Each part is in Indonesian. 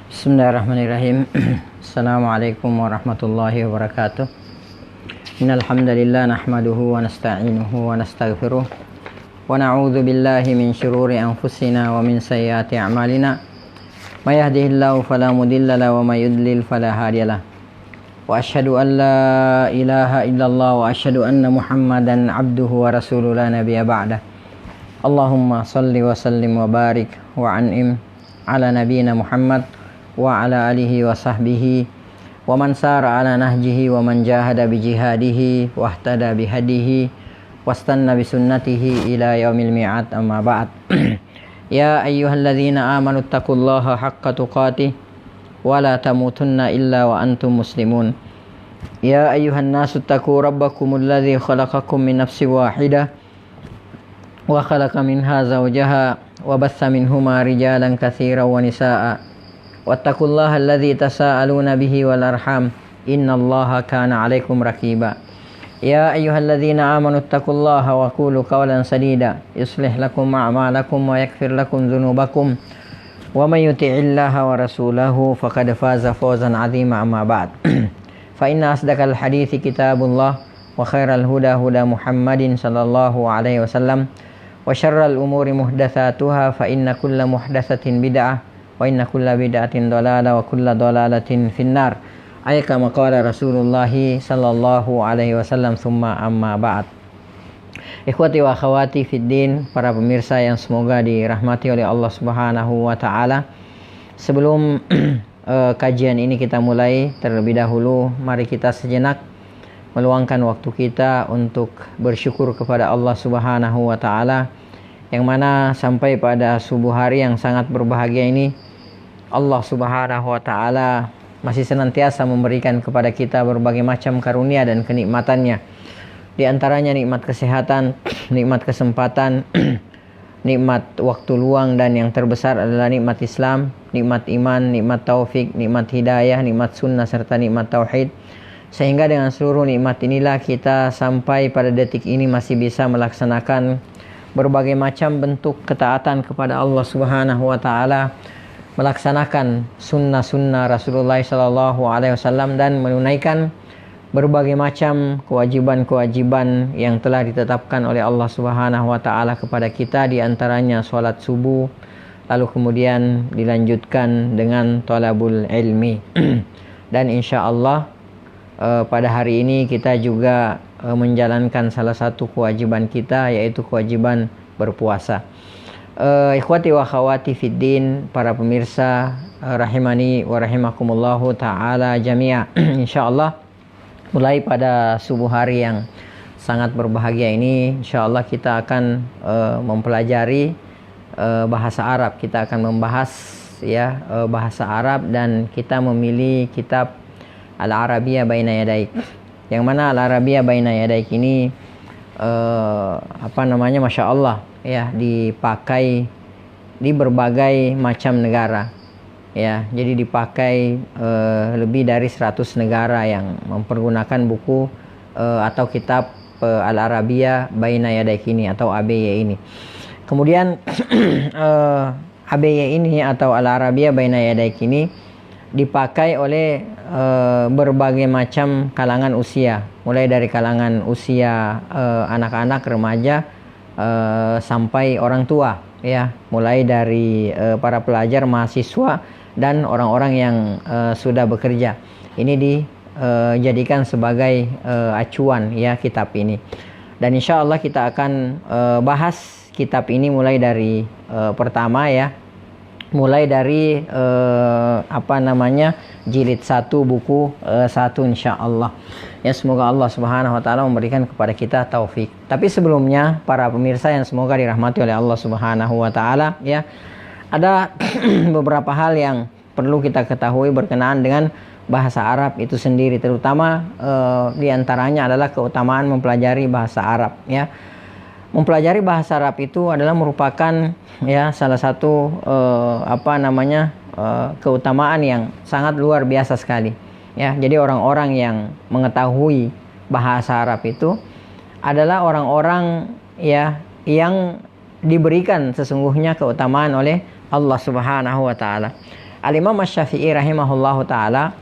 Bismillahirrahmanirrahim. Assalamualaikum warahmatullahi wabarakatuh. Innal hamdalillah nahmaduhu wa nasta'inuhu wa nastaghfiruh wa na'udzu billahi min shururi anfusina wa min sayyiati a'malina. May yahdihillahu fala mudilla lahu wa may yudlil fala hadiyalah. Wa asyhadu an la ilaha illallah wa asyhadu anna Muhammadan abduhu wa rasuluhu la nabiyya ba'dah. Allahumma shalli wa sallim wa barik wa an'im ala nabiyyina Muhammad wa ala alihi wa sahbihi wa man sara ala nahjihi wa man jahada bi jihadihi wa ihtada bi hadihi wastanna bi sunnatihi ila yaumil mi'ad, amma ba'd. Ya ayyuhalladzina amanu taqullaha haqqa tuqatih wa la tamutunna illa wa antum muslimun. Ya ayyuhan nasu taqu rabbakumul ladzi khalaqakum min nafsin wahidah wa khalaqa minha zawjaha wa bassa minhuma rijalan katsiran wa nisaa'a wattaqullaha alladzi tasaaluna bihi wal arham innallaha kana 'alaikum raqiba. Ya ayyuhalladzina amanu taqullaha wa qulu qawlan sadida yuslih lakum a'malakum wa yaghfir lakum dzunubakum wa may yuti'illaha wa rasulahu faqad faza fawzan 'azima, amma ba'd. Fa inna asdaqal hadithi kitabullah wa khairal huda huda Muhammadin sallallahu alaihi wasallam wa syarral umuri muhdatsatuha fa inna kulla muhdatsatin bid'ah wa inna kulla bid'atin dhalalah wa kulla dhalalatin finnar. Ayat kama qala Rasulullah sallallahu alaihi wasallam, summa amma ba'd. Ikhwati wa akhwati fid din, para pemirsa yang semoga dirahmati oleh Allah Subhanahu wa taala. Sebelum kajian ini kita mulai, terlebih dahulu mari kita sejenak meluangkan waktu kita untuk bersyukur kepada Allah Subhanahu wa taala, yang mana sampai pada subuh hari yang sangat berbahagia ini Allah Subhanahu wa taala masih senantiasa memberikan kepada kita berbagai macam karunia dan kenikmatannya. Di antaranya nikmat kesehatan, nikmat kesempatan, nikmat waktu luang, dan yang terbesar adalah nikmat Islam, nikmat iman, nikmat taufik, nikmat hidayah, nikmat sunnah, serta nikmat tauhid. Sehingga dengan seluruh nikmat inilah kita sampai pada detik ini masih bisa melaksanakan berbagai macam bentuk ketaatan kepada Allah Subhanahu wa taala, melaksanakan sunnah-sunnah Rasulullah sallallahu alaihi wasallam, dan menunaikan berbagai macam kewajiban-kewajiban yang telah ditetapkan oleh Allah Subhanahu wa taala kepada kita, di antaranya salat subuh, lalu kemudian dilanjutkan dengan thalabul ilmi. Dan insyaallah pada hari ini kita juga menjalankan salah satu kewajiban kita, yaitu kewajiban berpuasa. Ikhwati wa akhwati fid din, para pemirsa rahimani wa rahimakumullahu taala jami'a. Insyaallah mulai pada subuh hari yang sangat berbahagia ini, insyaallah kita akan mempelajari bahasa Arab. Kita akan membahas bahasa Arab, dan kita memilih kitab Al-Arabiyyah Baina Yadaik, yang mana Al-Arabiyyah Baina Yadaik ini Masya Allah ya, dipakai di berbagai macam negara ya. Jadi dipakai lebih dari 100 negara yang mempergunakan buku atau kitab Al-Arabiyyah Baina Yadaik ini atau ABY ini. Kemudian ABY ini atau Al-Arabiyyah Baina Yadaik ini dipakai oleh berbagai macam kalangan usia, mulai dari kalangan usia anak-anak, remaja, sampai orang tua ya, mulai dari para pelajar, mahasiswa, dan orang-orang yang sudah bekerja. Ini dijadikan sebagai acuan ya kitab ini. Dan insya Allah kita akan bahas kitab ini mulai dari pertama ya, mulai dari jilid 1 buku 1 insyaallah. Ya, semoga Allah Subhanahu wa taala memberikan kepada kita taufik. Tapi sebelumnya, para pemirsa yang semoga dirahmati oleh Allah Subhanahu wa taala ya, ada beberapa hal yang perlu kita ketahui berkenaan dengan bahasa Arab itu sendiri, terutama di antaranya adalah keutamaan mempelajari bahasa Arab ya. Mempelajari bahasa Arab itu adalah merupakan ya salah satu keutamaan yang sangat luar biasa sekali ya. Jadi orang-orang yang mengetahui bahasa Arab itu adalah orang-orang ya yang diberikan sesungguhnya keutamaan oleh Allah Subhanahu wa taala. Al-Imam Asy-Syafi'i rahimahullahu taala,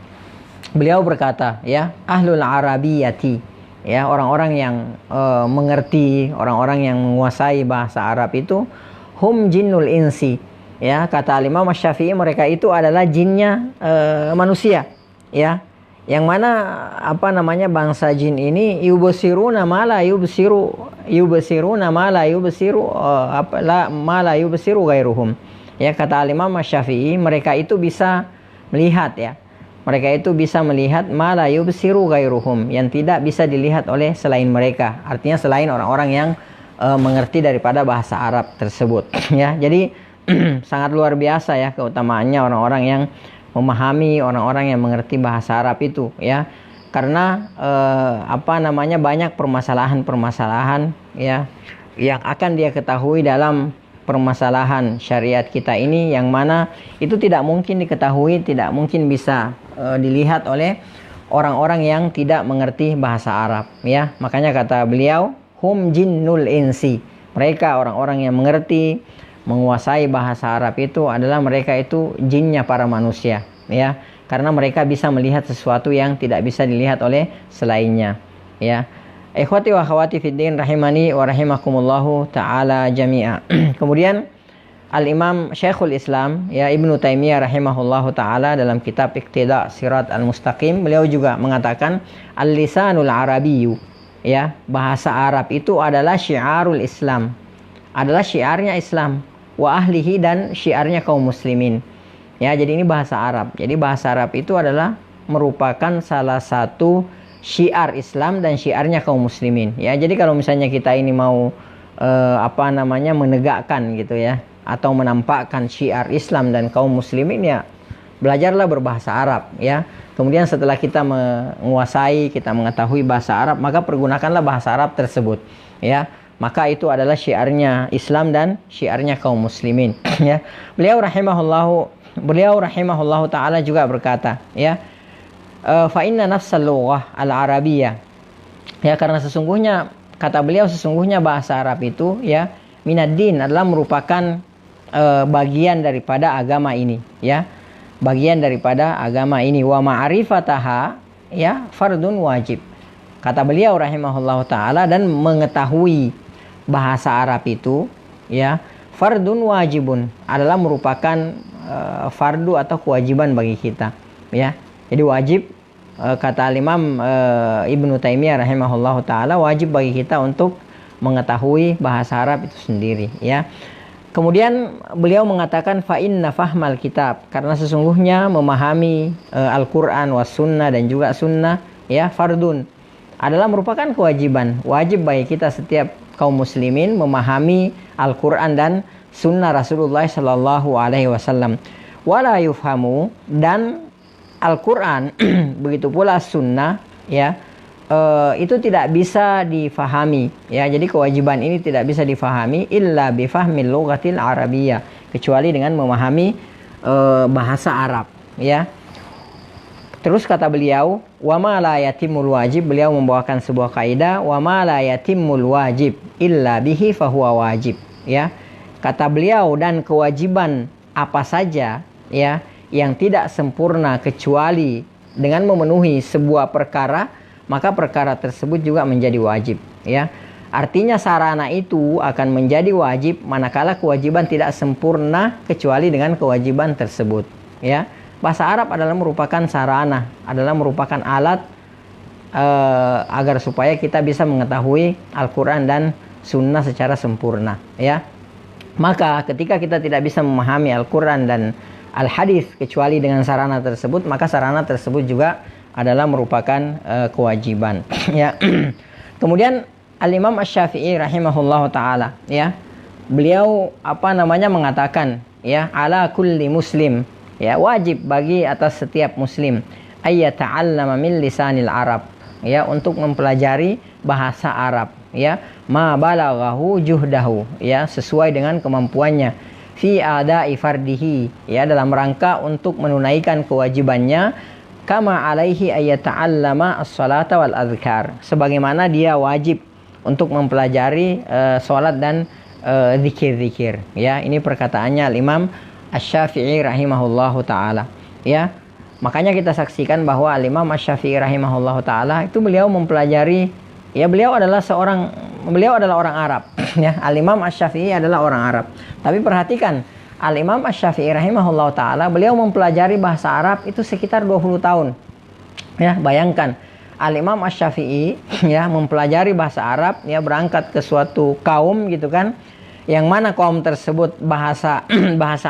beliau berkata, ya, ahlul arabiyyati, ya, orang-orang yang mengerti, orang-orang yang menguasai bahasa Arab itu, hum jinnul insi, ya, kata Al-Imam Asy-Syafi'i, mereka itu adalah jinnya manusia, ya, yang mana bangsa jin ini yubsiruna ma la yubsiru ghairuhum. Ya, kata Imam Asy-Syafi'i, mereka itu bisa melihat, ya. Mereka itu bisa melihat ma la yubsiru ghairuhum, yang tidak bisa dilihat oleh selain mereka. Artinya selain orang-orang yang mengerti daripada bahasa Arab tersebut, ya. Jadi sangat luar biasa, ya, keutamaannya orang-orang yang memahami, orang-orang yang mengerti bahasa Arab itu, ya, karena banyak permasalahan-permasalahan, ya, yang akan dia ketahui dalam permasalahan syariat kita ini, yang mana itu tidak mungkin diketahui, tidak mungkin bisa dilihat oleh orang-orang yang tidak mengerti bahasa Arab, ya. Makanya kata beliau, hum jinnul insi, mereka orang-orang yang mengerti, menguasai bahasa Arab itu adalah mereka itu jinnya para manusia, ya, karena mereka bisa melihat sesuatu yang tidak bisa dilihat oleh selainnya, ya. Ikhwati wa akhwati fiddin rahimani wa rahimakumullahu taala jami'a. Kemudian Al-Imam Syekhul Islam, ya, Ibnu Taimiyah rahimahullahu taala, dalam kitab Iqtida Sirat Al-Mustaqim, beliau juga mengatakan al-lisanul arabiyyu, ya, bahasa Arab itu adalah syiarul Islam, adalah syiarnya Islam, wa ahlihi, dan syiarnya kaum muslimin. Ya, jadi ini bahasa Arab. Jadi bahasa Arab itu adalah merupakan salah satu syiar Islam dan syiarnya kaum muslimin. Ya, jadi kalau misalnya kita ini mau menegakkan gitu, ya, atau menampakkan syiar Islam dan kaum muslimin, ya, belajarlah berbahasa Arab, ya. Kemudian setelah kita menguasai, kita mengetahui bahasa Arab, maka pergunakanlah bahasa Arab tersebut, ya. Maka itu adalah syiarnya Islam dan syiarnya kaum muslimin, ya. Beliau rahimahullahu taala juga berkata, ya, fa inna nafsal lughah al-arabiyyah, ya, karena sesungguhnya, kata beliau, sesungguhnya bahasa Arab itu, ya, minaddin, adalah merupakan bagian daripada agama ini, ya, bagian daripada agama ini, wa ma'rifataha, ya, fardun wajib, kata beliau rahimahullahu taala, dan mengetahui bahasa Arab itu, ya, fardun wajibun, adalah merupakan fardu atau kewajiban bagi kita, ya. Jadi wajib, kata Imam Ibnu Taimiyah rahimahullahu taala, wajib bagi kita untuk mengetahui bahasa Arab itu sendiri, ya. Kemudian beliau mengatakan fa inna fahmal kitab, karena sesungguhnya memahami Al-Qur'an was sunnah, dan juga sunnah, ya, fardun, adalah merupakan kewajiban, wajib bagi kita setiap kaum muslimin memahami Al-Qur'an dan sunnah Rasulullah sallallahu alaihi wasallam. Wala yufhamu, dan Al-Qur'an begitu pula sunnah, ya, itu tidak bisa difahami, ya. Jadi kewajiban ini tidak bisa difahami illa bifahmil lughatil arabiyyah, kecuali dengan memahami bahasa Arab, ya. Terus kata beliau, wa ma la yatimul wajib, beliau membawakan sebuah kaidah, wa ma la yatimul wajib illa bihi fahuwa wajib, ya. Kata beliau, dan kewajiban apa saja, ya, yang tidak sempurna kecuali dengan memenuhi sebuah perkara, maka perkara tersebut juga menjadi wajib, ya. Artinya sarana itu akan menjadi wajib manakala kewajiban tidak sempurna kecuali dengan kewajiban tersebut, ya. Bahasa Arab adalah merupakan sarana, adalah merupakan alat agar supaya kita bisa mengetahui Al-Quran dan Sunnah secara sempurna, ya. Maka ketika kita tidak bisa memahami Al-Quran dan Al-Hadis kecuali dengan sarana tersebut, maka sarana tersebut juga adalah merupakan kewajiban, ya. Kemudian Al-Imam Asy-Syafi'i rahimahullahu taala, ya, beliau mengatakan, ya, ala kulli muslim, ya, wajib bagi atas setiap muslim ayyata'allama min lisanil Arab, ya, untuk mempelajari bahasa Arab, ya, ma balaghahu juhdahu, ya, sesuai dengan kemampuannya, fi ada'i fardihi, ya, dalam rangka untuk menunaikan kewajibannya, kama alaihi ayyata'allama as-salata wal adhkar, sebagaimana dia wajib untuk mempelajari salat dan zikir-zikir, ya. Ini perkataannya Imam Asy-Syafi'i rahimahullahu taala. Ya. Makanya kita saksikan bahwa Al-Imam Asy-Syafi'i rahimahullahu taala itu beliau mempelajari, ya beliau adalah orang Arab. Ya, Al-Imam Asy-Syafi'i adalah orang Arab. Tapi perhatikan, Al-Imam Asy-Syafi'i rahimahullahu taala beliau mempelajari bahasa Arab itu sekitar 20 tahun. Ya, bayangkan Al-Imam Asy-Syafi'i ya mempelajari bahasa Arab, ya berangkat ke suatu kaum gitu kan, yang mana kaum tersebut bahasa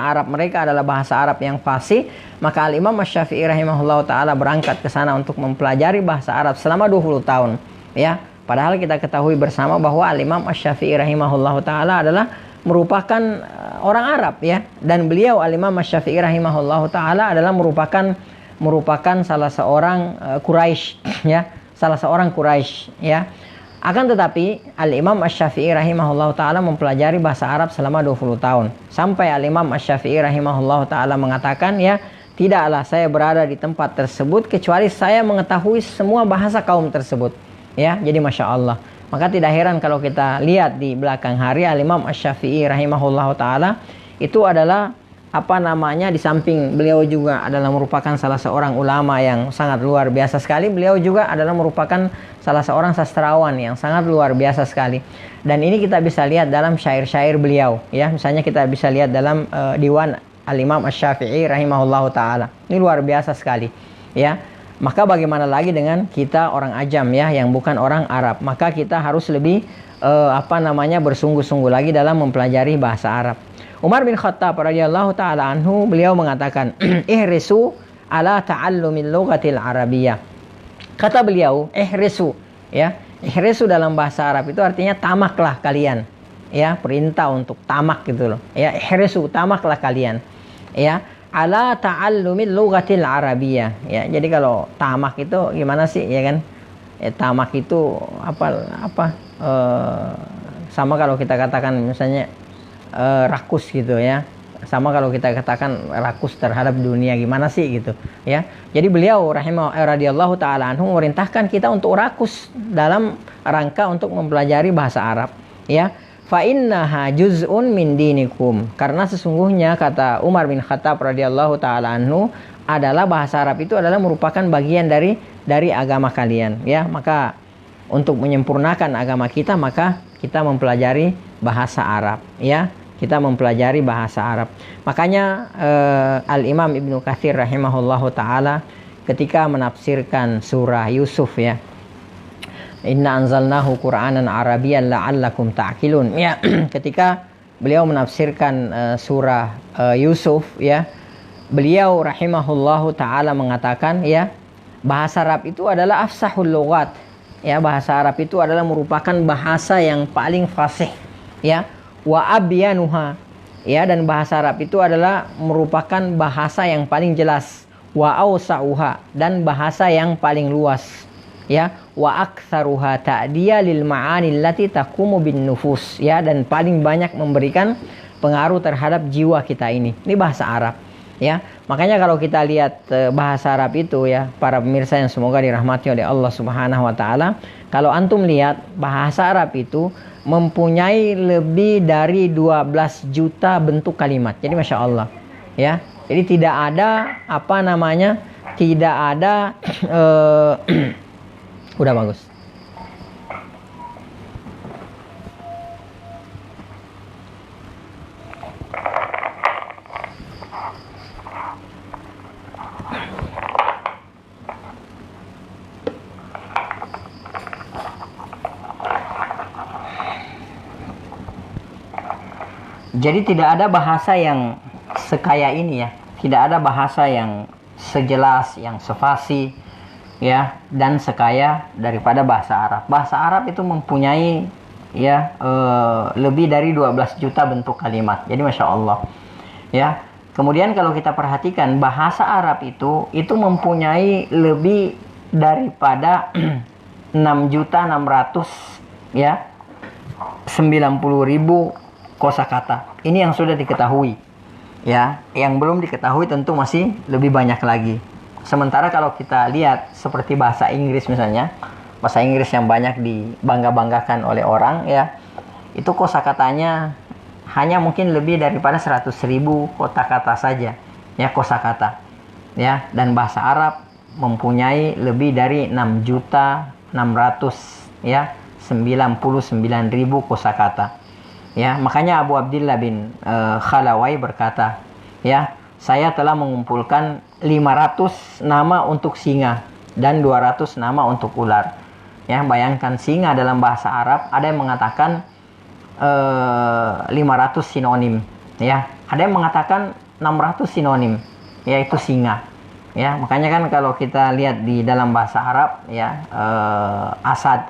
Arab mereka adalah bahasa Arab yang fasih, maka Al-Imam Asy-Syafi'i rahimahullahu taala berangkat ke sana untuk mempelajari bahasa Arab selama 20 tahun, ya. Padahal kita ketahui bersama bahwa Al-Imam Asy-Syafi'i rahimahullahu taala adalah merupakan orang Arab, ya, dan beliau Al-Imam Asy-Syafi'i rahimahullahu taala adalah merupakan salah seorang Quraisy, ya, salah seorang Quraisy, ya. Akan tetapi Al-Imam Asy-Syafi'i rahimahullahu taala mempelajari bahasa Arab selama 20 tahun. Sampai Al-Imam Asy-Syafi'i rahimahullahu taala mengatakan, ya, tidaklah saya berada di tempat tersebut kecuali saya mengetahui semua bahasa kaum tersebut. Ya, jadi Masya Allah. Maka tidak heran kalau kita lihat di belakang hari Al-Imam Asy-Syafi'i rahimahullahu taala itu adalah di samping beliau juga adalah merupakan salah seorang ulama yang sangat luar biasa sekali, beliau juga adalah merupakan salah seorang sastrawan yang sangat luar biasa sekali. Dan ini kita bisa lihat dalam syair-syair beliau, ya. Misalnya kita bisa lihat dalam diwan Al-Imam Asy-Syafi'i rahimahullahu taala. Ini luar biasa sekali, ya. Maka bagaimana lagi dengan kita orang ajam, ya, yang bukan orang Arab. Maka kita harus lebih bersungguh-sungguh lagi dalam mempelajari bahasa Arab. Umar bin Khattab radhiyallahu taala anhu beliau mengatakan, ihrisu ala ta'allumil lughatil arabiyyah. Kata beliau, ihrisu, ya. Ihrisu dalam bahasa Arab itu artinya tamaklah kalian. Ya, perintah untuk tamak gitu loh. Ya, ihrisu, tamaklah kalian. Ya, ala ta'allumil lughatil arabiyyah. Ya, jadi kalau tamak itu gimana sih, ya kan? Tamak itu sama kalau kita katakan misalnya rakus gitu, ya. Sama kalau kita katakan rakus terhadap dunia, gimana sih gitu, ya. Jadi beliau radhiyallahu taala anhu memerintahkan kita untuk rakus dalam rangka untuk mempelajari bahasa Arab, ya. Fa innaha juz'un min dinikum, karena sesungguhnya kata Umar bin Khattab radhiyallahu taala anhu adalah bahasa Arab itu adalah merupakan bagian dari agama kalian, ya. Maka untuk menyempurnakan agama kita maka kita mempelajari bahasa Arab, ya. Kita mempelajari bahasa Arab. Makanya Al-Imam Ibnu Katsir rahimahullahu taala ketika menafsirkan surah Yusuf, ya, inna anzalnahu Qur'anan Arabiyyan la'allakum ta'qilun, ya. Ketika beliau menafsirkan surah Yusuf, ya, beliau rahimahullahu taala mengatakan, ya, bahasa Arab itu adalah afsahul lughat, ya. Bahasa Arab itu adalah merupakan bahasa yang paling fasih, ya. Wa abyanuha, ya, dan bahasa Arab itu adalah merupakan bahasa yang paling jelas. Wa awsa'uha, dan bahasa yang paling luas, ya. Wa aktsaruha ta'diya lil ma'ani allati taqumu bin nufus, ya, dan paling banyak memberikan pengaruh terhadap jiwa kita ini. Ini bahasa Arab, ya. Makanya kalau kita lihat bahasa Arab itu, ya, para pemirsa yang semoga dirahmati oleh Allah Subhanahu wa taala, kalau antum lihat bahasa Arab itu mempunyai lebih dari 12 juta bentuk kalimat. Jadi Masya Allah, ya. Jadi tidak ada udah bagus. Jadi tidak ada bahasa yang sekaya ini, ya. Tidak ada bahasa yang sejelas, yang sefasih, ya, dan sekaya daripada bahasa Arab. Bahasa Arab itu mempunyai, ya, lebih dari 12 juta bentuk kalimat. Jadi Masya Allah, ya. Kemudian kalau kita perhatikan bahasa Arab itu mempunyai lebih daripada 6.600.000, ya, 90.000 kosakata. Ini yang sudah diketahui, ya. Yang belum diketahui tentu masih lebih banyak lagi. Sementara kalau kita lihat seperti bahasa Inggris misalnya, bahasa Inggris yang banyak dibangga-banggakan oleh orang, ya, itu kosakatanya hanya mungkin lebih daripada 100.000 kata-kata saja, ya, kosakata, ya. Dan bahasa Arab mempunyai lebih dari 6.699.000 kosakata, ya. Makanya Abu Abdillah bin Khalawai berkata, ya, saya telah mengumpulkan 500 nama untuk singa dan 200 nama untuk ular. Ya, bayangkan, singa dalam bahasa Arab ada yang mengatakan 500 sinonim, ya. Ada yang mengatakan 600 sinonim, yaitu singa. Ya, makanya kan kalau kita lihat di dalam bahasa Arab, ya,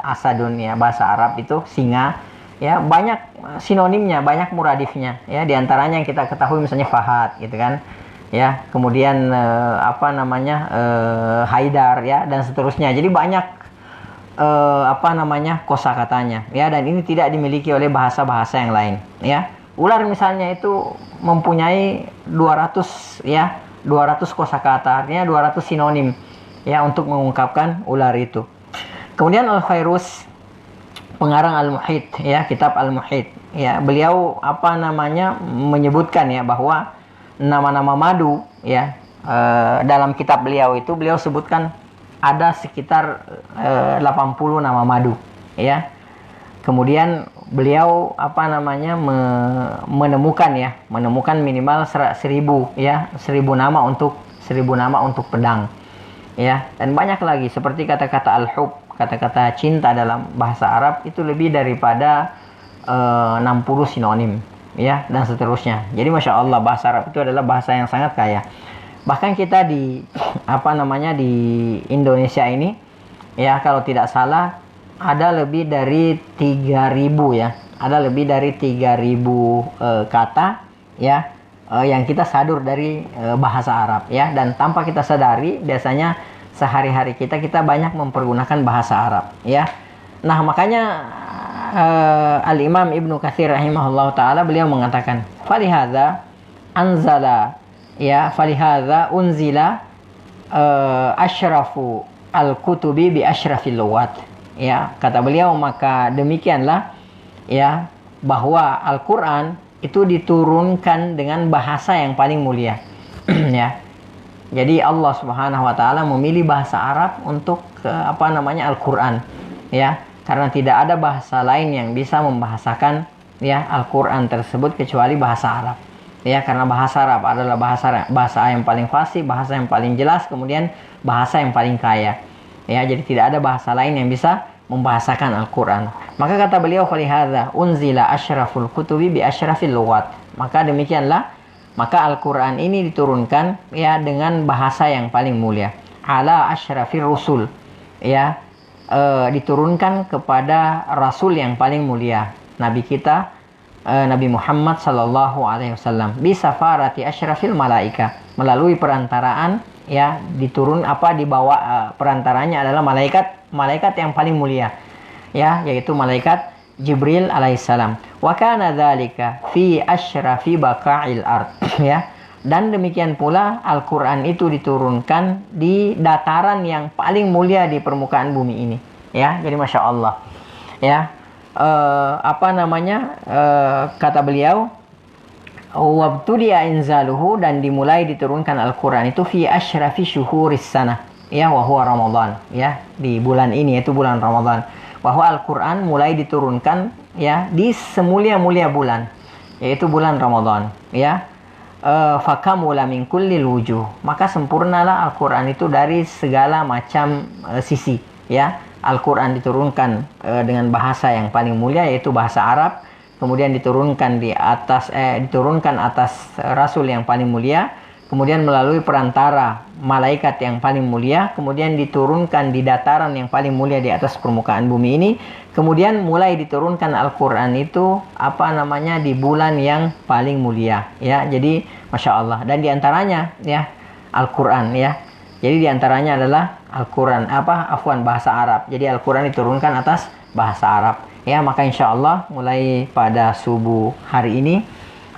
asadun, ya, bahasa Arab itu singa, ya, banyak sinonimnya, banyak muradifnya, ya. Di antaranya yang kita ketahui misalnya Fahad, gitu kan, ya. Kemudian Haidar, ya, dan seterusnya. Jadi banyak kosakatanya, ya. Dan ini tidak dimiliki oleh bahasa-bahasa yang lain, ya. Ular misalnya itu mempunyai 200, ya, 200 kosakata, artinya 200 sinonim, ya, untuk mengungkapkan ular itu. Kemudian Al-Fairuz, pengarang Al-Muhit, ya, kitab Al-Muhit, ya, beliau menyebutkan, ya, bahwa nama-nama madu, ya, dalam kitab beliau itu beliau sebutkan ada sekitar 80 nama madu, ya. Kemudian beliau menemukan minimal 1.000, ya, 1.000 nama untuk pedang, ya. Dan banyak lagi seperti kata-kata al-hub, kata-kata cinta dalam bahasa Arab itu lebih daripada 60 sinonim, ya, dan seterusnya. Jadi Masya Allah, bahasa Arab itu adalah bahasa yang sangat kaya. Bahkan kita di di Indonesia ini, ya, kalau tidak salah ada lebih dari 3.000, ya. Ada lebih dari 3.000 kata, ya, yang kita sadur dari bahasa Arab, ya. Dan tanpa kita sadari, biasanya sehari-hari kita banyak mempergunakan bahasa Arab, ya. Nah, makanya Al-Imam Ibnu Katsir rahimahullah ta'ala beliau mengatakan, falihadza anzala, ya, falihadza unzila asyrafu al-kutubi bi asyrafil lugat, ya. Kata beliau, maka demikianlah, ya, bahwa Al-Qur'an itu diturunkan dengan bahasa yang paling mulia. Ya. Jadi Allah Subhanahu wa taala memilih bahasa Arab untuk Al-Qur'an, ya, karena tidak ada bahasa lain yang bisa membahasakan, ya, Al-Qur'an tersebut kecuali bahasa Arab. Ya, karena bahasa Arab adalah bahasa yang paling fasih, bahasa yang paling jelas, kemudian bahasa yang paling kaya. Ya, jadi tidak ada bahasa lain yang bisa membahasakan Al-Qur'an. Maka kata beliau, falihadza unzila asyraful kutubi bi asyrafil lughat. Maka demikianlah, maka Al-Qur'an ini diturunkan, ya, dengan bahasa yang paling mulia. Ala asyrafir rusul. Ya, diturunkan kepada rasul yang paling mulia, Nabi kita, Nabi Muhammad sallallahu alaihi wasallam, bi safarati asyrafil malaika, melalui perantaraan, ya, dibawa perantaranya adalah malaikat yang paling mulia, ya, yaitu malaikat Jibril alaihissalam. Wa kana dzalika fi asyrafi baqa'il ard, ya. Dan demikian pula Al-Qur'an itu diturunkan di dataran yang paling mulia di permukaan bumi ini, ya. Jadi Masya Allah, ya. Kata beliau, wabtudi'a inzaluhu, dan dimulai diturunkan Al-Qur'an itu fi asyrafi syuhuris sanah, ya, wa huwa Ramadan, ya, di bulan ini, yaitu bulan Ramadan. Bahwa Al-Qur'an mulai diturunkan, ya, di semulia-mulia bulan, yaitu bulan Ramadan, ya. Fakamula min kullil wujuh, maka sempurnalah Al-Qur'an itu dari segala macam sisi, ya. Al-Qur'an diturunkan dengan bahasa yang paling mulia, yaitu bahasa Arab. Kemudian diturunkan atas Rasul yang paling mulia. Kemudian melalui perantara malaikat yang paling mulia. Kemudian diturunkan di dataran yang paling mulia di atas permukaan bumi ini. Kemudian mulai diturunkan Al-Qur'an itu di bulan yang paling mulia, ya. Jadi Masya Allah. Dan diantaranya, ya, Al-Qur'an, ya. Jadi diantaranya adalah Al-Quran, bahasa Arab. Jadi Al-Quran diturunkan atas bahasa Arab. Ya, maka insya Allah mulai pada subuh hari ini,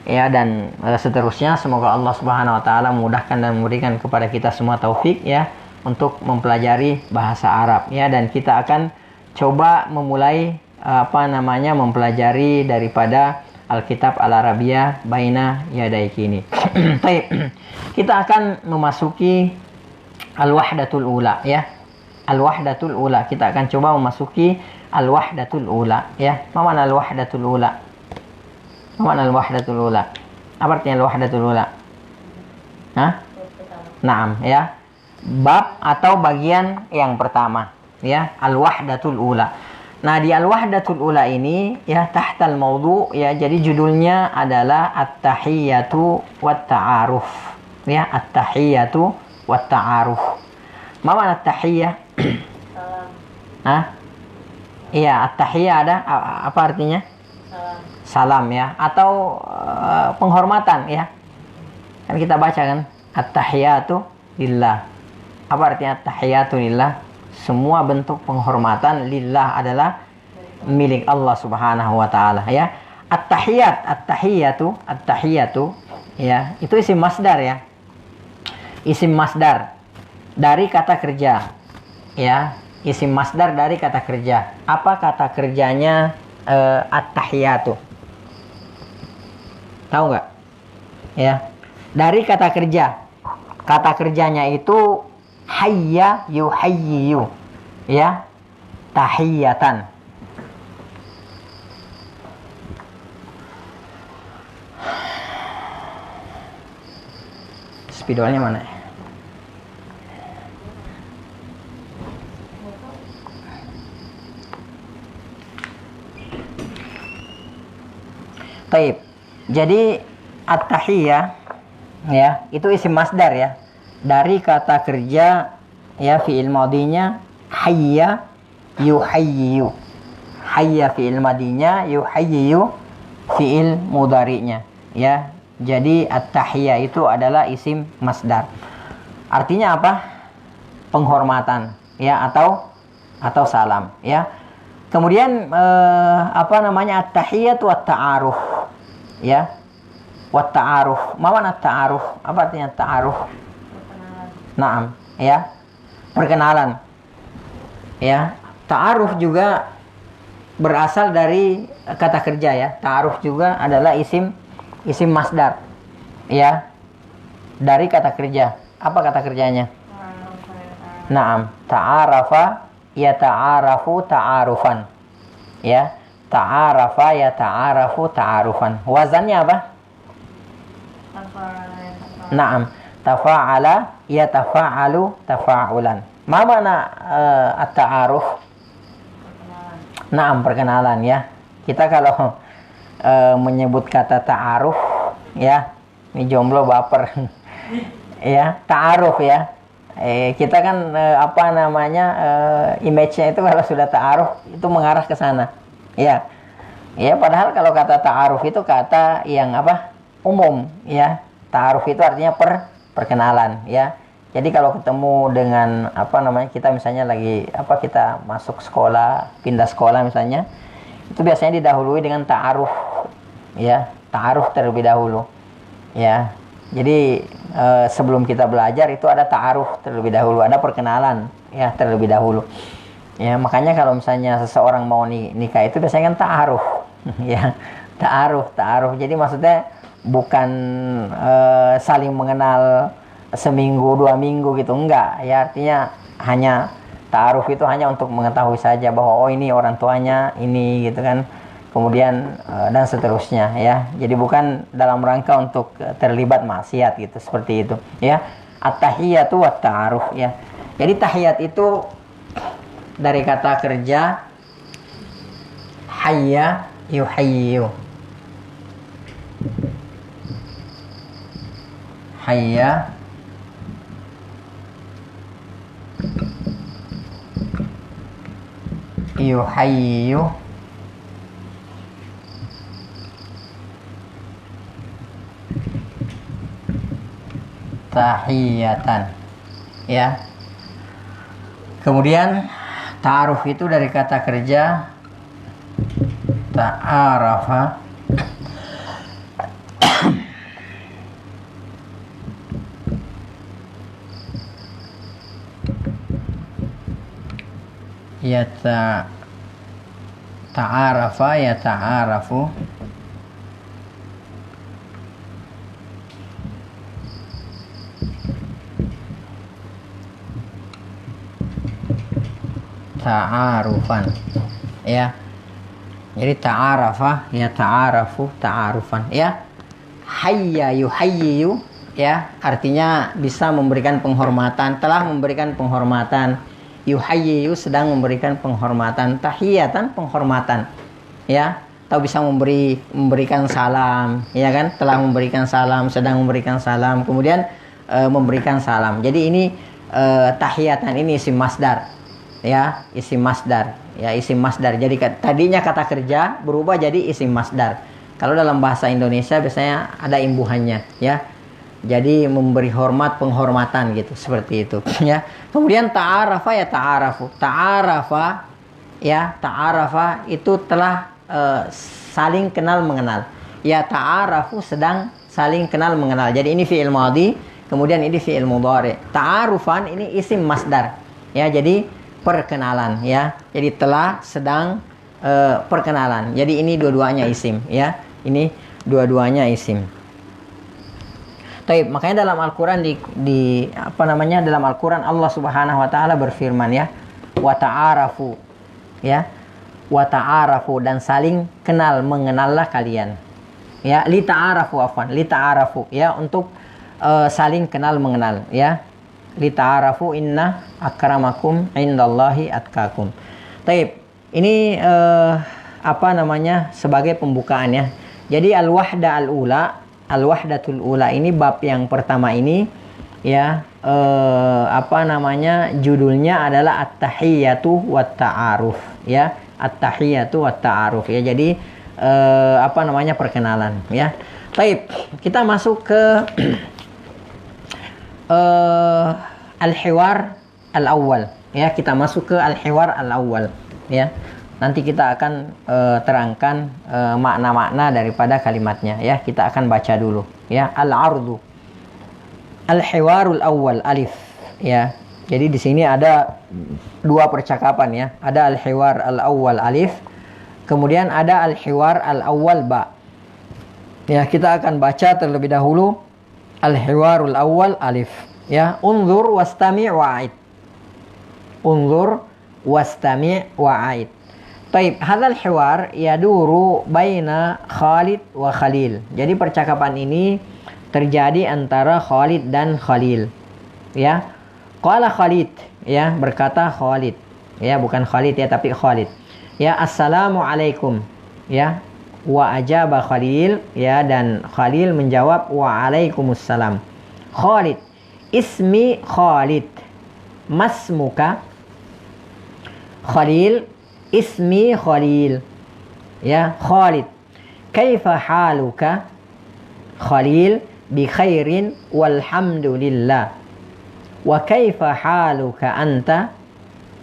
ya, dan seterusnya, semoga Allah Subhanahu Wa Taala memudahkan dan memberikan kepada kita semua taufik, ya, untuk mempelajari bahasa Arab, ya. Dan kita akan coba memulai mempelajari daripada Alkitab Al-Arabiyah baina yadaikini. Baik. Kita akan memasuki Al-Wahdatul Ula ya. Al-Wahdatul Ula. Kita akan coba memasuki Al-Wahdatul Ula ya. Apa makna Al-Wahdatul Ula? Apa makna Al-Wahdatul Ula? Apa artinya Al-Wahdatul Ula? Hah? Naam ya. Bab atau bagian yang pertama ya, Al-Wahdatul Ula. Nah, di Al-Wahdatul Ula ini ya tahtal maudhu ya, jadi judulnya adalah At-Tahiyyatu wat-Ta'aruf ya, At-Tahiyyatu wat-Ta'aruf. Ma makna At-Tahiyyah? Salam. Hah? Iya, At-Tahiyyah ada apa artinya? Salam. Salam ya, atau penghormatan ya. Kan kita baca kan At-Tahiyyatu lillah. Apa artinya At-Tahiyyatu lillah? Semua bentuk penghormatan lillah adalah milik Allah Subhanahu wa taala ya. At-tahiyyatu ya, itu isim masdar ya. Isim masdar dari kata kerja. Ya, isim masdar dari kata kerja. Apa kata kerjanya at-tahiyyatu? Tahu nggak? Ya. Dari kata kerja. Kata kerjanya itu hayya yuhayyiyu ya, tahiyatan. Spidolnya mana? Taib. Jadi at-tahiyyah ya, itu isim masdar ya. Dari kata kerja ya, fi'il madinya hayya yuhayyiyu. Hayya fi'il madinya, yuhayyiyu fi'il mudhari'nya ya. Jadi at-tahiyyah itu adalah isim masdar. Artinya apa? Penghormatan ya, atau salam ya. Kemudian apa namanya, at-tahiyyatu wat-ta'aruf ya. Wat-ta'aruf. Ma makna at-ta'aruf? Apa artinya ta'aruf? Naam ya, perkenalan ya. Ta'aruf juga berasal dari kata kerja ya. Ta'aruf juga adalah isim masdar ya, dari kata kerja. Apa kata kerjanya? Naam, ta'arafa ya ta'arafu ta'arufan ya. Ta'arafa ya ta'arafu ta'arufan. Wazannya apa? Naam, tafa'ala ya tafa'alu tafa'ulan. Ma makna at-ta'aruf? Naam, perkenalan ya. Kita kalau menyebut kata ta'aruf ya, ini jomblo baper ya, ta'aruf ya. Kita kan apa namanya, image-nya itu kalau sudah ta'aruf itu mengarah ke sana ya. Ya, padahal kalau kata ta'aruf itu kata yang apa? Umum ya. Ta'aruf itu artinya perkenalan ya. Jadi kalau ketemu dengan apa namanya, kita misalnya lagi apa, kita masuk sekolah, pindah sekolah misalnya, itu biasanya didahului dengan ta'aruf ya. Ta'aruf terlebih dahulu ya. Jadi sebelum kita belajar itu ada ta'aruf terlebih dahulu, ada perkenalan ya terlebih dahulu ya. Makanya kalau misalnya seseorang mau nikah itu biasanya kan ta'aruf ya. Ta'aruf. Jadi maksudnya bukan saling mengenal seminggu 2 minggu gitu, enggak ya. Artinya hanya ta'aruf itu hanya untuk mengetahui saja bahwa oh ini orang tuanya ini gitu kan, kemudian dan seterusnya ya. Jadi bukan dalam rangka untuk terlibat maksiat gitu, seperti itu ya. At-tahiyyatu wat-ta'aruf ya. Jadi tahiyat itu dari kata kerja hayya yuhayyiyu. Hayya yuhayyiyu tahiyatan ya. Kemudian ta'aruf itu dari kata kerja ta'arafa ya ta'arafa ya ta'arafu ta'arufan. Ya. Jadi ta'arafa ya ta'arafu ta'arufan ya. Hayya yuhayyiyu ya, artinya bisa memberikan penghormatan, telah memberikan penghormatan. Yuhayyiyu sedang memberikan penghormatan. Tahiyatan penghormatan. Ya, atau bisa memberikan salam, ya kan? Telah memberikan salam, sedang memberikan salam, kemudian memberikan salam. Jadi ini tahiyatan ini isim masdar. Ya, isim masdar. Ya, isim masdar. Jadi tadinya kata kerja berubah jadi isim masdar. Kalau dalam bahasa Indonesia biasanya ada imbuhannya, ya. Jadi memberi hormat, penghormatan gitu, seperti itu, ya. Kemudian ta'arafa ya ta'arafu. Ta'arafa ya, ta'arafa itu telah saling kenal mengenal. Ya ta'arafu sedang saling kenal mengenal. Jadi ini fi'il madhi, kemudian ini fi'il mudhari. Ta'arufan ini isim masdar. Ya, jadi perkenalan ya. Jadi telah, sedang, perkenalan. Jadi ini dua-duanya isim ya. Ini dua-duanya isim. Taib, makanya dalam Al-Qur'an dalam Al-Qur'an Allah Subhanahu wa taala berfirman ya, wa ta'arafu ya. Wa ta'arafu, dan saling kenal mengenallah kalian. Ya, li ta'arafu afwan, li ta'arafu ya, untuk saling kenal mengenal ya. Li ta'arafu inna akramakum indallahi atqakum. Taib, ini sebagai pembukaan ya. Jadi al-wahdatul ula ini bab yang pertama ini ya, judulnya adalah at-tahiyatu wat ta'aruf ya. At-tahiyatu wat ta'aruf ya. Jadi perkenalan ya. Taib, kita masuk ke al-hiwar al-awwal ya. Kita masuk ke al-hiwar al-awwal ya. Nanti kita akan terangkan makna-makna daripada kalimatnya ya. Kita akan baca dulu ya. Al-ardu, al-hiwarul awwal, alif ya. Jadi di sini ada dua percakapan ya. Ada al-hiwar al-awwal alif, kemudian ada al-hiwar al-awwal ba. Ya, kita akan baca terlebih dahulu al-hiwarul awwal alif ya. Unzur wastami' wa'id. Unzur wastami' wa'id. Taib, hadzal hiwar yaduru baina Khalid wa Khalil. Jadi percakapan ini terjadi antara Khalid dan Khalil. Ya. Qala Khalid, ya, berkata Khalid. Ya, bukan Khalid ya, tapi Khalid. Ya, assalamualaikum. Ya. Wa ajaba Khalil, ya, dan Khalil menjawab waalaikumsalam. Khalid, ismi Khalid, masmuka. Khalil, ismi Khalil. Ya, Khalid, kaifa haluka? Khalil, bi khairin walhamdulillah. Wa kaifa haluka anta?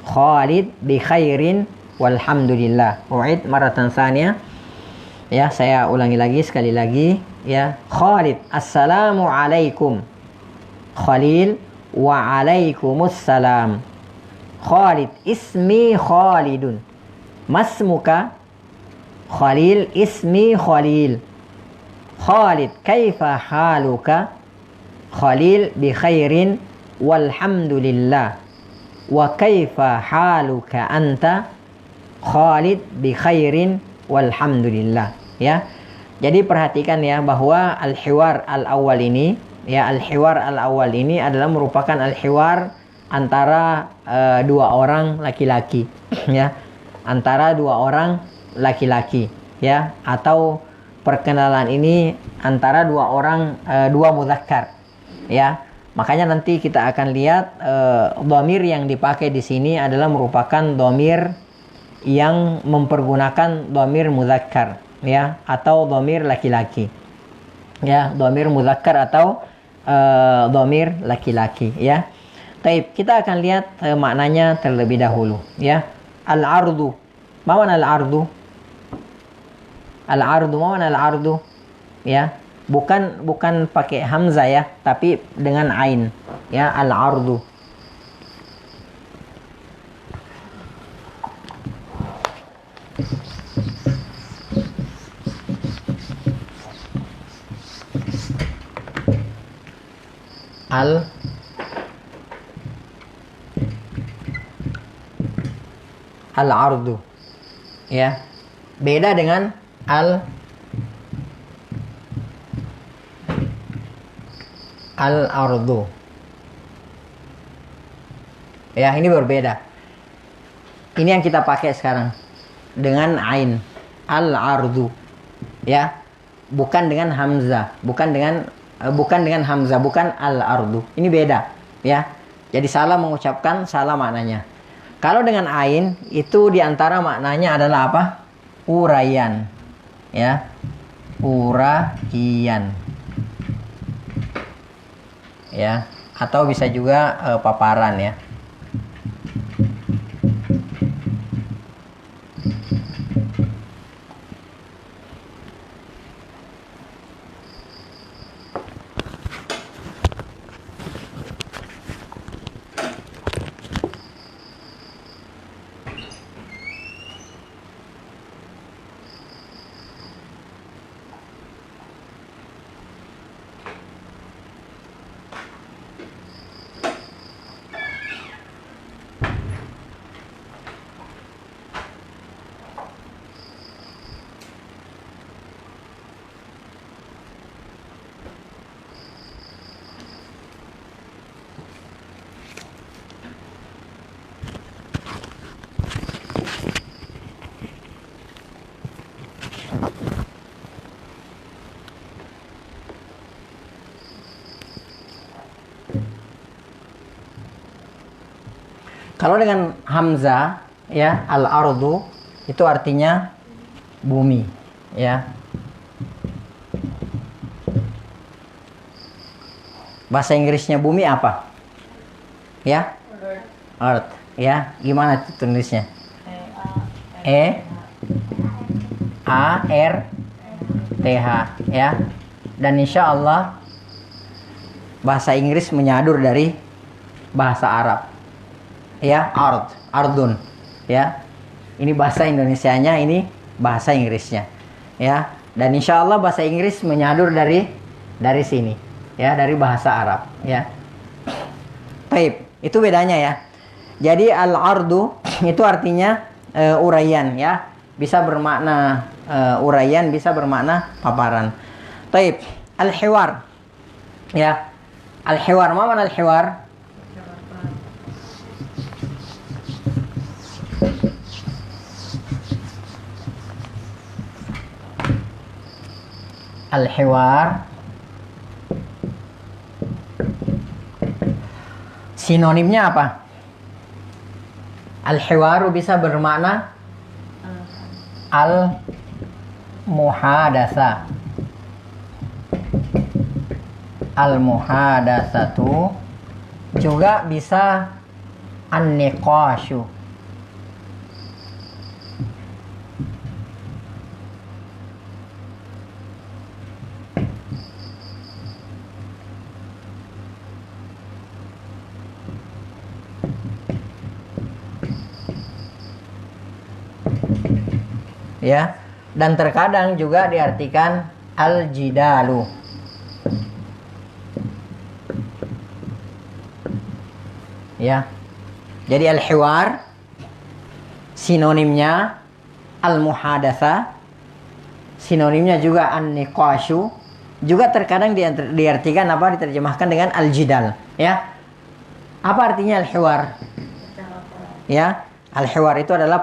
Khalid, bi khairin walhamdulillah. U'id maratan tsaniyah. Ya, saya ulangi lagi sekali lagi ya. Khalid, assalamu alaikum. Khalil, wa alaikumussalam. Khalid, ismi Khalidun. Masmuka? Khalil, ismi Khalil. Khalid, kaifa haluka? Khalil, bi khairin walhamdulillah. Wa kaifa haluka anta? Khalid, bi khairin walhamdulillah. Ya. Jadi perhatikan ya, bahwa al-hiwar al-awwal ini ya, al-hiwar al-awwal ini adalah merupakan al-hiwar antara dua orang laki-laki ya. Antara dua orang laki-laki ya, atau perkenalan ini antara dua orang, dua mudzakkar ya. Makanya nanti kita akan lihat dhamir yang dipakai di sini adalah merupakan dhamir yang mempergunakan dhamir mudzakkar ya, atau dhamir laki-laki ya, dhamir mudzakkar atau dhamir laki-laki ya. Taib, kita akan lihat maknanya terlebih dahulu ya. Al-ardu, ma mana al-ardu? Al-ardu, ma mana al-ardu? Ya, bukan pakai hamzah ya, tapi dengan ain ya. Al-ardu, Al-ardu. Ya. Beda dengan al-ardu. Ya, ini berbeda. Ini yang kita pakai sekarang dengan ain, al-ardu. Ya. Bukan dengan hamzah, bukan dengan hamzah, bukan al-ardu. Ini beda, ya. Jadi salah mengucapkan, salah maknanya. Kalau dengan ain itu diantara maknanya adalah apa? Uraian, ya. Uraian. Ya, atau bisa juga paparan, ya. Kalau dengan hamzah, ya, al-ardu itu artinya bumi, ya. Bahasa Inggrisnya bumi apa? Ya? Earth. Ya, gimana tulisnya? E-A-R-T-H, ya. Dan insya Allah bahasa Inggris menyadur dari bahasa Arab. Ya, ardun, ya. Ini bahasa Indonesianya, ini bahasa Inggrisnya, ya. Dan insya Allah bahasa Inggris menyadur dari sini, ya, dari bahasa Arab, ya. Baik, itu bedanya, ya. Jadi al-ardu itu artinya uraian, ya. Bisa bermakna uraian, bisa bermakna paparan. Baik, al-hiwar, ya. Al-hiwar, mana al-hiwar? Al-hiwar sinonimnya apa? Al-hiwaru bisa bermakna al-muhadasa. Al-muhadasatu juga bisa an-niqashu. Ya, dan terkadang juga diartikan al-jidalu. Ya. Jadi al-hiwar sinonimnya al-muhadatsa, sinonimnya juga an-niqashu, juga terkadang diartikan apa, diterjemahkan dengan al-jidal, ya. Apa artinya al-hiwar? Ya, al-hiwar itu adalah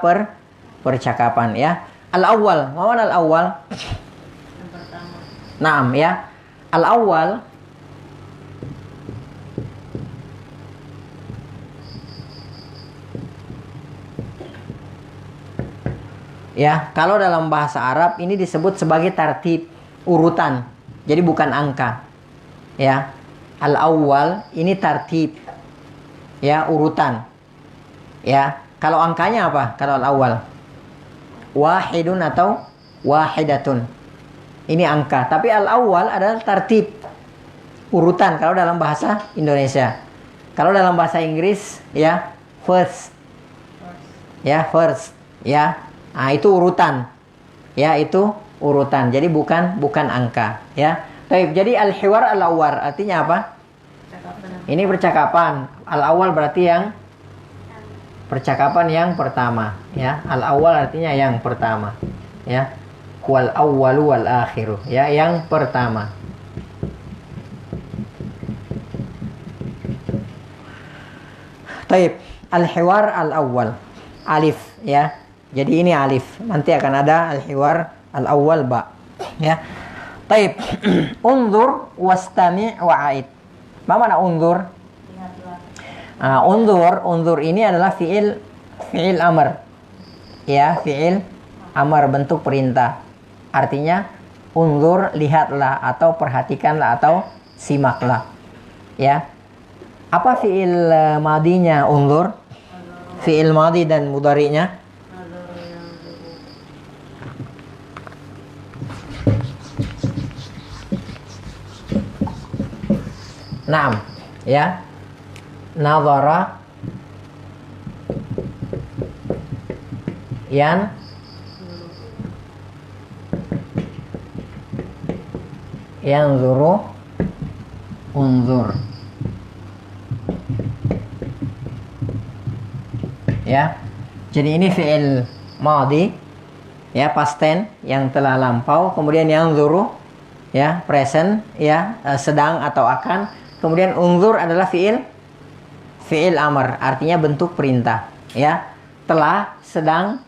percakapan, ya. Al-awwal, mana al-awwal? Yang pertama. Naam, ya. Al-awwal ya, kalau dalam bahasa Arab ini disebut sebagai tartib, urutan. Jadi bukan angka. Ya. Al-awwal ini tartib. Ya, urutan. Ya. Kalau angkanya apa? Kalau al-awwal wahidun atau wahidatun. Ini angka. Tapi al-awwal adalah tartib, urutan kalau dalam bahasa Indonesia. Kalau dalam bahasa Inggris, ya, first. Ya, first. Ya. Nah, itu urutan. Ya, itu urutan. Jadi bukan angka, ya. Baik, jadi al-hiwar al-awwal artinya apa? Ini percakapan. Al-awwal berarti yang percakapan yang pertama, ya. Al-awwal artinya yang pertama, ya. Wal awwalu wal akhiru, ya, yang pertama. Taib, al-hiwar al-awwal. Alif, ya. Jadi ini alif. Nanti akan ada al-hiwar al-awwal ba, ya. Taib. Unzur wastami' wa'aid. Apa makna unzur? Unzur ini adalah fi'il amr. Ya, fi'il amr, bentuk perintah. Artinya unzur, lihatlah atau perhatikanlah atau simaklah. Ya. Apa fi'il madinya unzur? Fi'il madi dan mudhari'nya? Naam, ya. Nadhara yanzuru unzur. Ya. Jadi ini fi'il madi, ya, past tense yang telah lampau, kemudian yanzuru, ya, present, ya, sedang atau akan. Kemudian unzur adalah fi'il amr, artinya bentuk perintah, ya. Telah, sedang,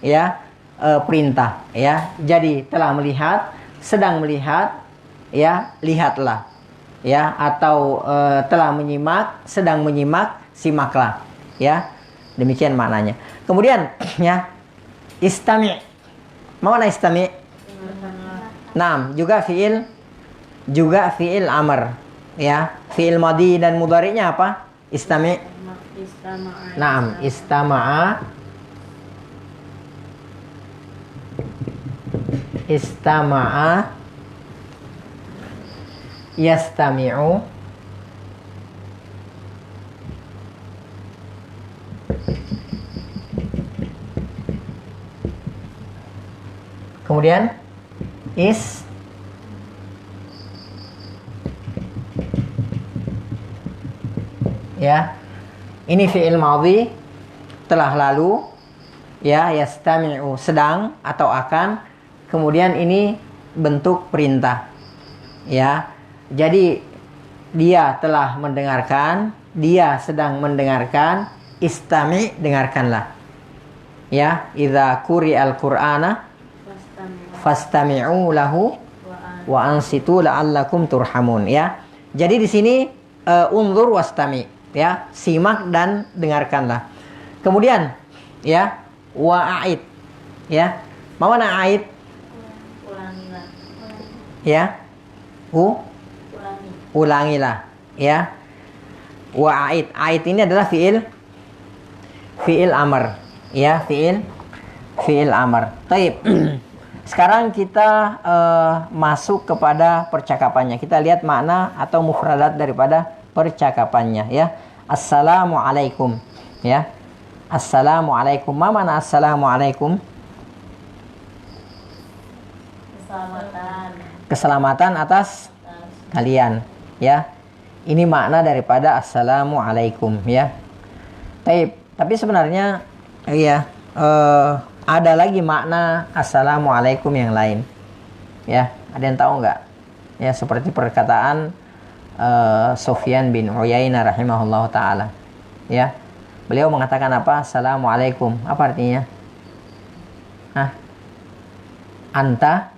ya, perintah, ya. Jadi telah melihat, sedang melihat, ya, lihatlah, ya, atau telah menyimak, sedang menyimak, simaklah, ya. Demikian maknanya. Kemudian, ya, istami'. Mana istami'? Naam, juga fi'il amr, ya. Fi'il madi dan mudhari'nya apa? Istami'. Naam, istama'a. Yastami'u. Kemudian ya, ini fi'il madhi, telah lalu, ya, yastami'u, sedang atau akan. Kemudian ini bentuk perintah, ya. Jadi dia telah mendengarkan, dia sedang mendengarkan. Istami', dengarkanlah, ya. Idza quri'al qur'ana fastami'u lahu wa ansitu la'allakum turhamun, ya. Jadi di sini unzur wastami', ya, simak dan dengarkanlah. Kemudian, ya, wa'aid, ya. Mana aid? Ulangilah. Ya. Ulangilah, ya. Wa'aid. Aid ini adalah fi'il amr, ya, fi'il amr. Taib. Sekarang kita masuk kepada percakapannya. Kita lihat makna atau mufradat daripada percakapannya, ya. Assalamualaikum, ya. Assalamualaikum. Ma mana assalamualaikum? Keselamatan atas kalian, ya. Ini makna daripada assalamualaikum, ya. Tapi sebenarnya, ya, ada lagi makna assalamualaikum yang lain, ya. Ada yang tahu nggak? Ya, seperti perkataan Sufyan bin Uyainah rahimahullah ta'ala, ya. Beliau mengatakan apa? Assalamualaikum. Apa artinya? Anta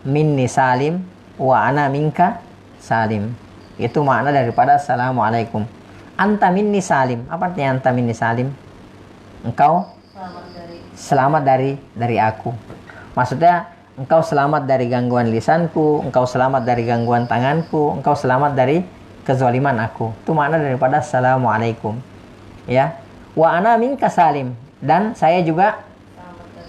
minni salim wa ana minka salim. Itu makna daripada assalamualaikum. Anta minni salim. Apa artinya anta minni salim? Engkau selamat dari aku. Maksudnya engkau selamat dari gangguan lisanku, engkau selamat dari gangguan tanganku, engkau selamat dari kezaliman aku. Itu makna daripada assalamualaikum, ya. Wa ana minka salim, dan saya juga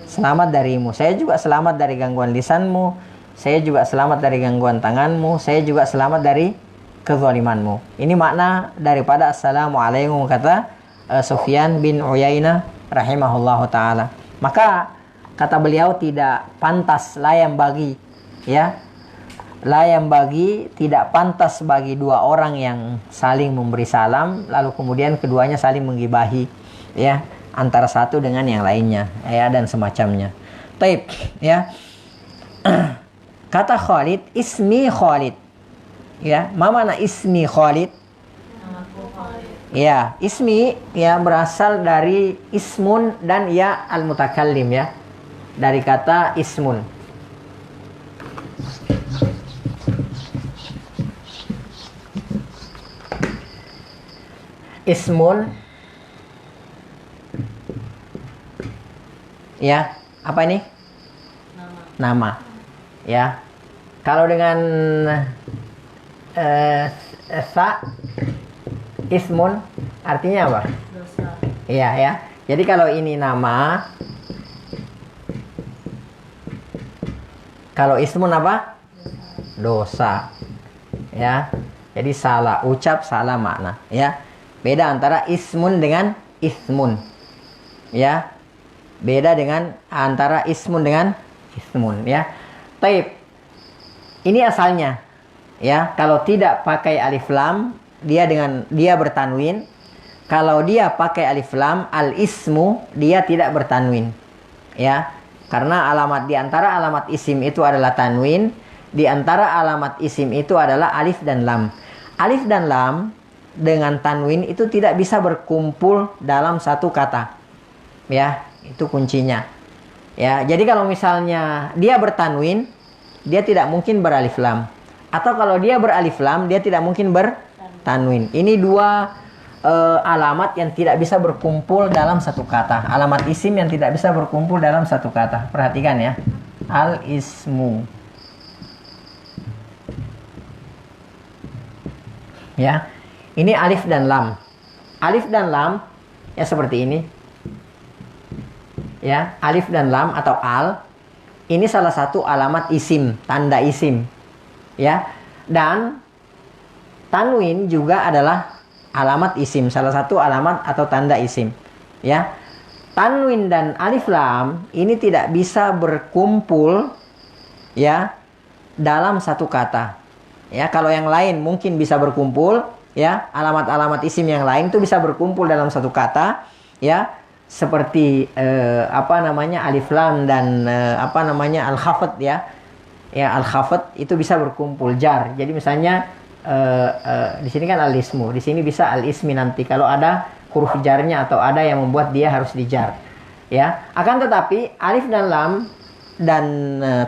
selamat darimu. Saya juga selamat dari gangguan lisanmu, saya juga selamat dari gangguan tanganmu, saya juga selamat dari kezalimanmu. Ini makna daripada assalamualaikum, kata Sufyan bin Uyainah rahimahullahu ta'ala. Maka kata beliau, tidak pantas, tidak pantas bagi dua orang yang saling memberi salam lalu kemudian keduanya saling menggibahi, ya. antara satu dengan yang lainnya, ya, dan semacamnya. Taib, ya. Kata Khalid, ismi Khalid. Ya, ma mana ismi Khalid? Namaku Khalid. Ya, ismi ya berasal dari ismun dan ya al-mutakallim, ya. Dari kata ismun. Ismun, ya, apa ini? Nama, ya. Kalau dengan sa, ismun artinya apa? Dosa. Iya, ya. Jadi kalau ini nama, kalau ismun apa? Dosa. Ya. Jadi salah ucap, salah makna, ya. Beda antara ismun dengan ismun. Ya. Beda dengan antara ismun dengan ismun, ya. Taib. Ini asalnya, ya. Kalau tidak pakai alif lam, dia bertanwin. Kalau dia pakai alif lam, al ismu, dia tidak bertanwin, ya. Karena di antara alamat isim itu adalah tanwin, di antara alamat isim itu adalah alif dan lam. Alif dan lam dengan tanwin itu tidak bisa berkumpul dalam satu kata, ya. Itu kuncinya, ya. Jadi kalau misalnya dia bertanwin, dia tidak mungkin beralif lam, atau kalau dia beralif lam, dia tidak mungkin bertanwin. Ini dua alamat yang tidak bisa berkumpul dalam satu kata. Alamat isim yang tidak bisa berkumpul dalam satu kata. Perhatikan, ya. Al ismu, ya. Ini alif dan lam. Alif dan lam, ya, seperti ini, ya. Alif dan lam atau al, ini salah satu alamat isim, tanda isim, ya. Dan tanwin juga adalah alamat isim, salah satu alamat atau tanda isim, ya. Tanwin dan alif lam ini tidak bisa berkumpul, ya, dalam satu kata, ya. Kalau yang lain mungkin bisa berkumpul, ya. Alamat-alamat isim yang lain itu bisa berkumpul dalam satu kata, ya. Seperti alif lam dan al-khafat, ya. Ya, al-khafat itu bisa berkumpul jar. Jadi misalnya di sini kan al-ismu, di sini bisa al-ismi nanti kalau ada huruf jarnya atau ada yang membuat dia harus dijar, ya. Akan tetapi alif dan lam dan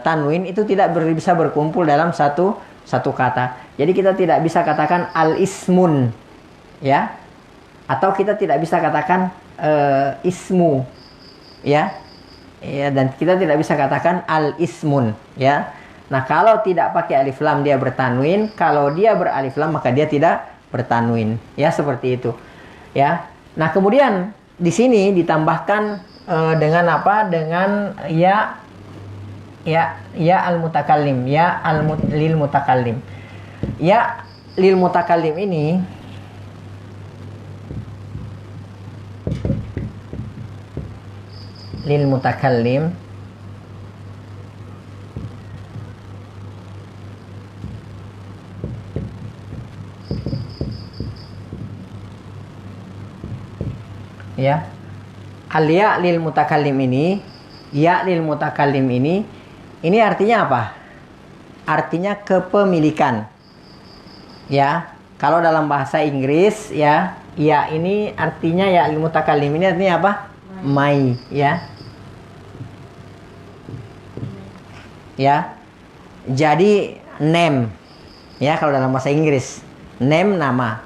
tanwin itu tidak bisa berkumpul dalam satu kata. Jadi kita tidak bisa katakan al-ismun, ya, atau kita tidak bisa katakan ismu, ya. Ya, dan kita tidak bisa katakan al-ismun, ya. Nah, kalau tidak pakai alif lam dia bertanwin, kalau dia beralif lam maka dia tidak bertanwin, ya, seperti itu, ya. Nah, kemudian di sini ditambahkan dengan apa? Dengan ya al-mutakallim, lil mutakallim. Ya lil mutakallim ini lil mutakallim ya. Al-ya lil mutakallim ini, ya lil mutakallim ini artinya apa? Artinya kepemilikan, ya. Kalau dalam bahasa Inggris, ya ini artinya ya lil mutakallim ini artinya apa? My, ya. Ya. Jadi name, ya, kalau dalam bahasa Inggris. Name, nama,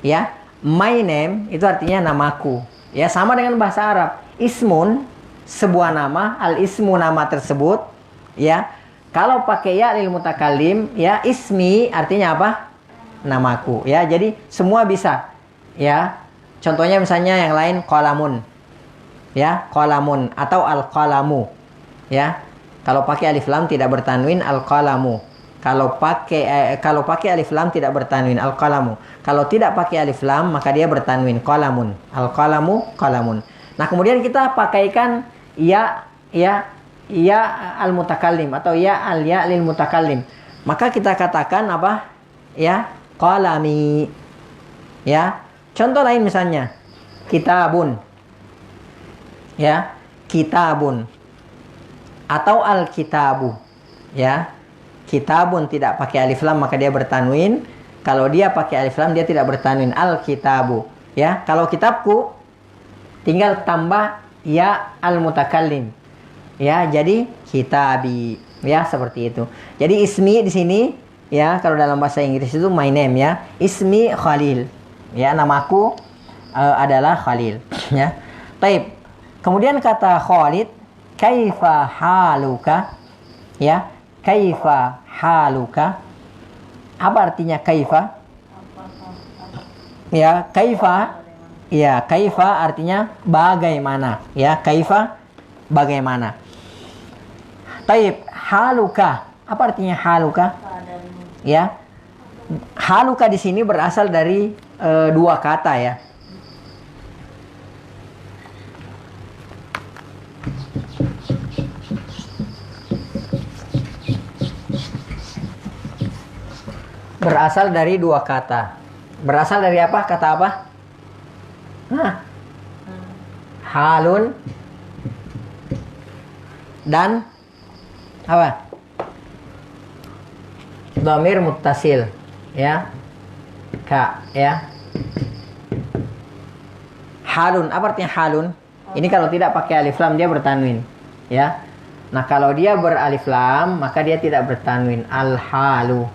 ya. My name itu artinya namaku, ya. Sama dengan bahasa Arab. Ismun, sebuah nama, al-ismu nama tersebut, ya. Kalau pakai ya lil mutakallim, ya, ismi artinya apa? Namaku, ya. Jadi semua bisa, ya. Contohnya misalnya yang lain qalamun, ya, qalamun atau al-qalamu, ya. Kalau pakai alif lam tidak bertanwin al-qalamu. Kalau pakai alif lam tidak bertanwin al-qalamu. Kalau tidak pakai alif lam maka dia bertanwin qalamun. Al-qalamu qalamun. Nah, kemudian kita pakaikan ya al-mutakallim atau ya lil mutakallim. Maka kita katakan apa? Ya, qalami. Ya. Contoh lain misalnya kitabun. ya, kitabun atau al-kitabu, ya. Kitabun tidak pakai alif lam maka dia bertanwin. Kalau dia pakai alif lam dia tidak bertanwin, al-kitabu, ya. Kalau kitabku tinggal tambah ya al-mutakallim, ya, jadi kitabi, ya, seperti itu. Jadi ismi di sini, ya, kalau dalam bahasa Inggris itu my name, ya, ismi Khalil, ya, namaku adalah Khalil, ya. Taib. Kemudian kata Khalid, kaifa haluka, ya, kaifa haluka. Apa artinya kaifa? Ya, kaifa, ya, kaifa artinya bagaimana, ya, kaifa bagaimana. Taib, haluka. Apa artinya haluka? Ya. Haluka di sini berasal dari dua kata, ya. Berasal dari dua kata. Berasal dari apa? Kata apa? Nah, halun dan apa? Dhamir muttasil, ya. Ka, ya. Halun, apa artinya halun? Ini kalau tidak pakai alif lam dia bertanwin, ya. Nah, kalau dia beralif lam maka dia tidak bertanwin, al-halu.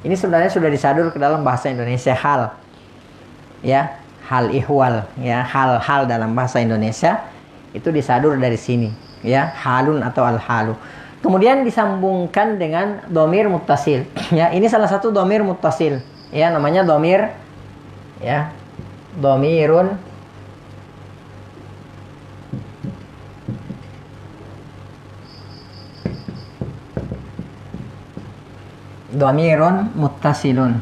Ini sebenarnya sudah disadur ke dalam bahasa Indonesia, hal, ya, hal ihwal, ya, hal-hal dalam bahasa Indonesia itu disadur dari sini, ya, halun atau al-halu. Kemudian disambungkan dengan dhamir muttasil, ya. Ini salah satu dhamir muttasil, ya, namanya dhamir, ya, dhamirun dhamirun muttasilun.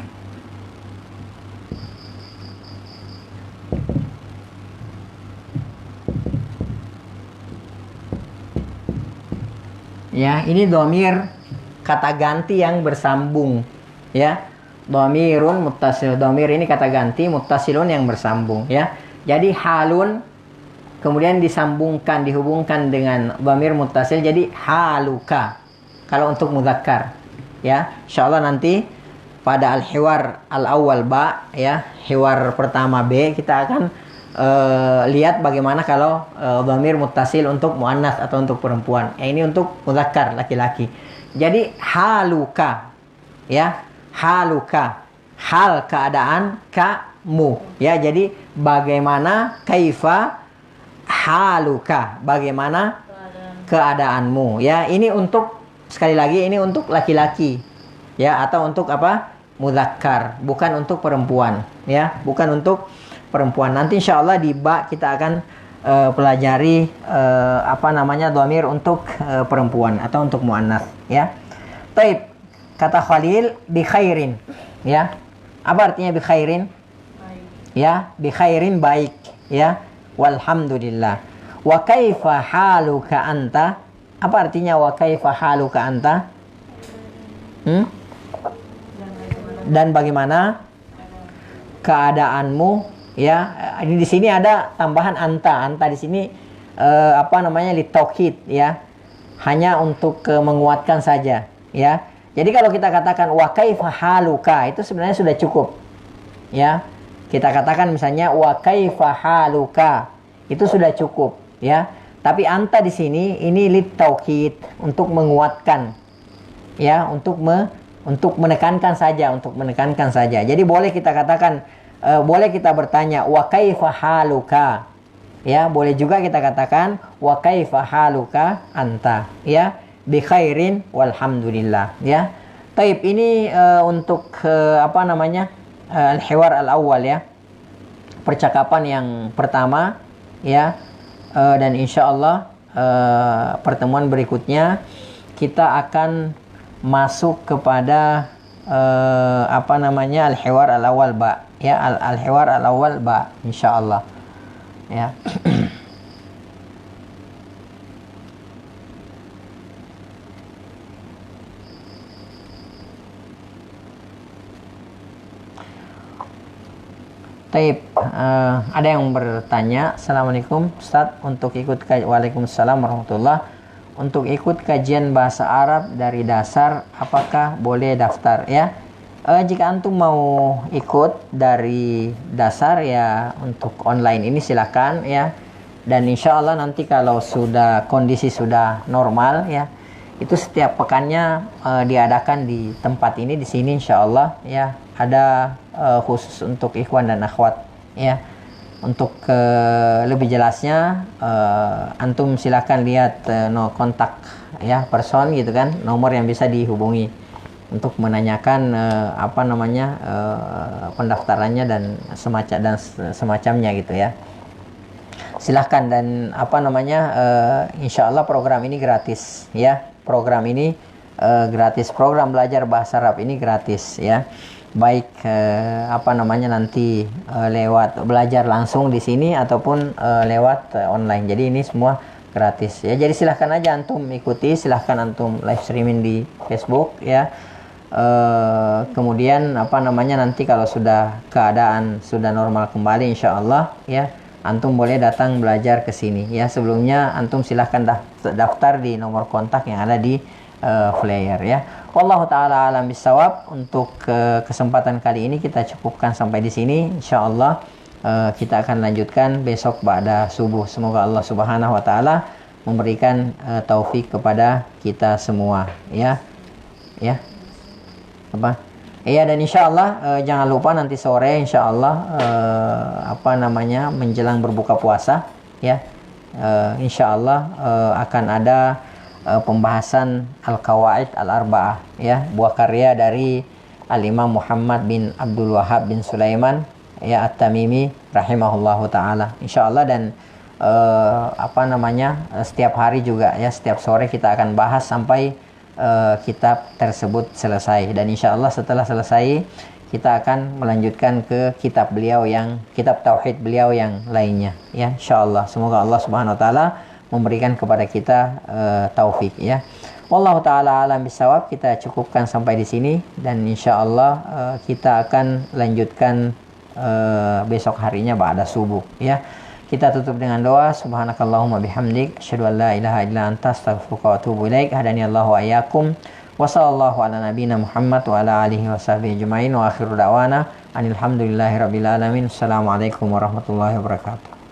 Ya, ini dhamir kata ganti yang bersambung, ya. Dhamirun muttasil. Dhamir ini kata ganti, muttasilun yang bersambung, ya. Jadi halun kemudian disambungkan, dihubungkan dengan dhamir muttasil jadi haluka. Kalau untuk mudzakkar, ya, insyaallah nanti pada al-hiwar al-awwal ba, ya, hiwar pertama B, kita akan lihat bagaimana kalau dhamir muttasil untuk muannas atau untuk perempuan. Ini untuk mudzakkar laki-laki. Jadi haluka, ya, haluka, hal keadaan kamu, ya. Jadi bagaimana, kaifa haluka, bagaimana keadaanmu, ya. Ini untuk, sekali lagi, ini untuk laki-laki, ya, atau untuk apa? Mudzakkar, bukan untuk perempuan, ya, bukan untuk perempuan. Nanti insyaallah di ba kita akan pelajari apa namanya dhamir untuk perempuan atau untuk muannas, ya. Taib, kata Khalil bi khairin, ya. Apa artinya bi khairin? Ya, bi khairin baik, ya. Walhamdulillah. Wa kaifa haluka anta? Apa artinya wa kaifa haluka anta? Dan bagaimana keadaanmu, ya. Ini di sini ada tambahan anta. Anta di sini apa namanya, litaukid, ya. Hanya untuk menguatkan saja, ya. Jadi kalau kita katakan wa kaifa haluka itu sebenarnya sudah cukup, ya. Kita katakan misalnya wa kaifa haluka itu sudah cukup, ya. Tapi anta di sini ini litaukid, untuk menguatkan, ya, untuk menekankan saja, untuk menekankan saja. Jadi boleh kita katakan, boleh kita bertanya wa kaifa haluka, ya. Boleh juga kita katakan wa kaifa haluka anta, ya. Bi khairin walhamdulillah, ya. Taib, ini untuk apa namanya, al-hiwar al-awwal, ya, percakapan yang pertama, ya. Dan insyaallah pertemuan berikutnya kita akan masuk kepada apa namanya, al-hiwar al-awwal ba, ya, al-hiwar al-awwal ba insyaallah, ya. Taib, ada yang bertanya, Assalamualaikum Ustaz, untuk ikut Waalaikumsalam warahmatullah. Untuk ikut kajian bahasa Arab dari dasar, apakah boleh daftar ya? Jika antum mau ikut dari dasar ya untuk online ini silakan ya. Dan insya Allah nanti kalau sudah kondisi sudah normal ya, itu setiap pekannya diadakan di tempat ini di sini insya Allah ya. Ada khusus untuk ikhwan dan akhwat ya. Untuk lebih jelasnya antum silakan lihat no kontak ya person gitu kan, nomor yang bisa dihubungi untuk menanyakan pendaftarannya dan semacamnya gitu ya. Silahkan dan insya Allah program ini gratis ya. Program ini gratis, program belajar bahasa Arab ini gratis ya. Baik nanti lewat belajar langsung di sini ataupun lewat online. Jadi ini semua gratis ya. Jadi silahkan aja antum ikuti, silahkan antum live streaming di Facebook ya. Kemudian nanti kalau sudah keadaan sudah normal kembali insya Allah ya, antum boleh datang belajar ke sini ya. Sebelumnya antum silahkan daftar di nomor kontak yang ada di flyer ya. Wallahu taala alam bisawab. Untuk kesempatan kali ini kita cukupkan sampai di sini. Insyaallah kita akan lanjutkan besok ba'da subuh. Semoga Allah Subhanahu wa taala memberikan taufik kepada kita semua ya. Ya. Apa? Iya, dan insyaallah jangan lupa nanti sore insyaallah menjelang berbuka puasa ya. Insyaallah akan ada pembahasan Al-Qawaid Al-Arba'ah ya, buah karya dari Al-Imam Muhammad bin Abdul Wahhab bin Sulaiman ya At-Tamimi rahimahullahu taala. Insyaallah dan setiap hari juga ya, setiap sore kita akan bahas sampai kitab tersebut selesai, dan insyaallah setelah selesai kita akan melanjutkan ke kitab tauhid beliau yang lainnya ya, insyaallah. Semoga Allah Subhanahu wa taala memberikan kepada kita taufik ya. Wallahu taala alam bisawab. Kita cukupkan sampai di sini dan insyaallah kita akan lanjutkan besok harinya ba'da subuh ya. Kita tutup dengan doa. Subhanakallahumma bihamdik asyhadu an la ilaha illa anta astaghfiruka wa atubu ilaik. Hadaniyallahu wa iyyakum. Wa sallallahu ala nabiyyina Muhammad wa ala alihi wa sahbihi ajmain wa akhiru da'wana anil hamdulillahi rabbil alamin. Assalamualaikum warahmatullahi wabarakatuh.